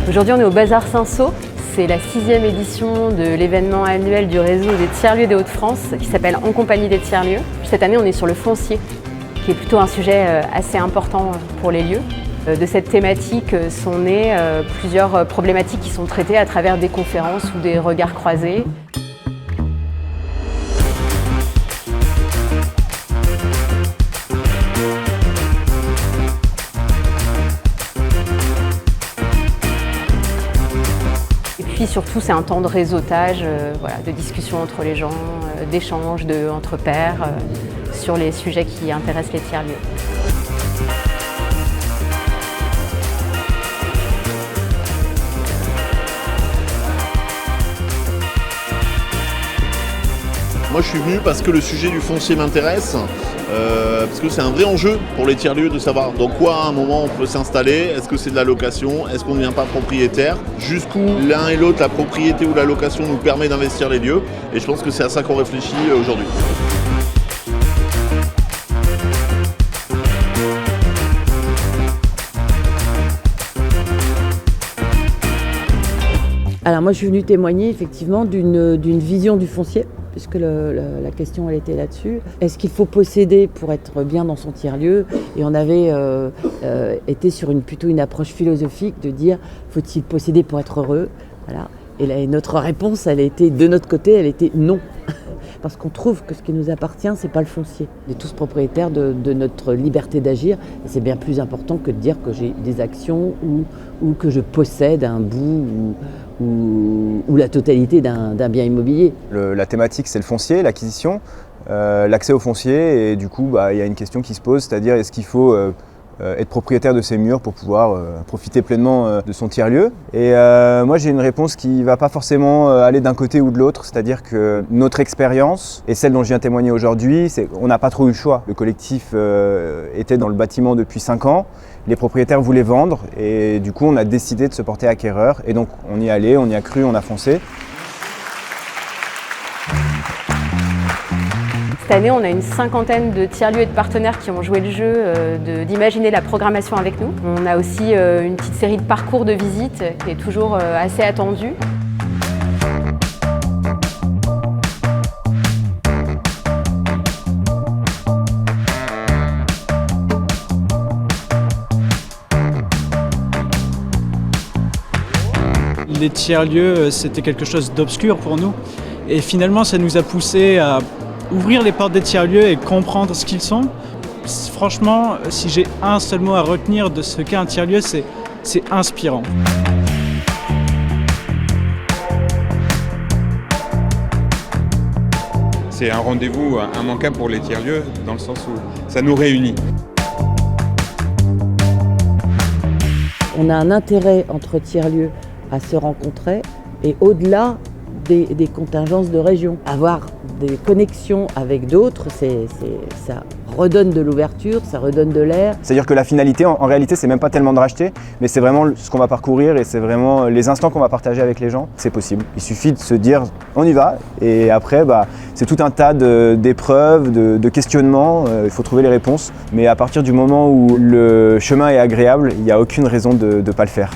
Aujourd'hui, on est au Bazar Cinsault. C'est la 6e édition de l'événement annuel du réseau des tiers-lieux des Hauts-de-France qui s'appelle En compagnie des tiers-lieux. Cette année, on est sur le foncier, qui est plutôt un sujet assez important pour les lieux. De cette thématique sont nées plusieurs problématiques qui sont traitées à travers des conférences ou des regards croisés. Et puis surtout, c'est un temps de réseautage, de discussion entre les gens, d'échange entre pairs sur les sujets qui intéressent les tiers-lieux. Moi je suis venu parce que le sujet du foncier m'intéresse, parce que c'est un vrai enjeu pour les tiers-lieux de savoir dans quoi à un moment on peut s'installer, est-ce que c'est de la location, est-ce qu'on ne devient pas propriétaire, jusqu'où l'un et l'autre, la propriété ou la location nous permet d'investir les lieux, et je pense que c'est à ça qu'on réfléchit aujourd'hui. Alors moi je suis venue témoigner effectivement d'une vision du foncier, puisque la question elle était là-dessus. Est-ce qu'il faut posséder pour être bien dans son tiers-lieu? Et on avait été sur plutôt une approche philosophique de dire faut-il posséder pour être heureux? Voilà. Et notre réponse, de notre côté, elle était non. Parce qu'on trouve que ce qui nous appartient, c'est pas le foncier. On est tous propriétaires de notre liberté d'agir, et c'est bien plus important que de dire que j'ai des actions ou que je possède un bout ou la totalité d'un bien immobilier. La thématique, c'est le foncier, l'acquisition, l'accès au foncier, et du coup, il y a une question qui se pose, c'est-à-dire est-ce qu'il faut être propriétaire de ses murs pour pouvoir profiter pleinement de son tiers-lieu. Et moi j'ai une réponse qui ne va pas forcément aller d'un côté ou de l'autre, c'est-à-dire que notre expérience et celle dont je viens témoigner aujourd'hui, c'est qu'on n'a pas trop eu le choix. Le collectif était dans le bâtiment depuis 5 ans, les propriétaires voulaient vendre et du coup on a décidé de se porter acquéreur et donc on y est allé, on y a cru, on a foncé. Cette année, on a une 50aine de tiers-lieux et de partenaires qui ont joué le jeu d'imaginer la programmation avec nous. On a aussi une petite série de parcours de visite qui est toujours assez attendue. Les tiers-lieux, c'était quelque chose d'obscur pour nous. Et finalement, ça nous a poussé à ouvrir les portes des tiers-lieux et comprendre ce qu'ils sont. Franchement, si j'ai un seul mot à retenir de ce qu'est un tiers-lieu, c'est inspirant. C'est un rendez-vous immanquable pour les tiers-lieux, dans le sens où ça nous réunit. On a un intérêt entre tiers-lieux à se rencontrer et au-delà des contingences de région. Avoir des connexions avec d'autres, ça redonne de l'ouverture, ça redonne de l'air. C'est-à-dire que la finalité, en réalité, c'est même pas tellement de racheter, mais c'est vraiment ce qu'on va parcourir et c'est vraiment les instants qu'on va partager avec les gens. C'est possible. Il suffit de se dire on y va et après, c'est tout un tas d'épreuves, de questionnements. Il faut trouver les réponses. Mais à partir du moment où le chemin est agréable, il n'y a aucune raison de ne pas le faire.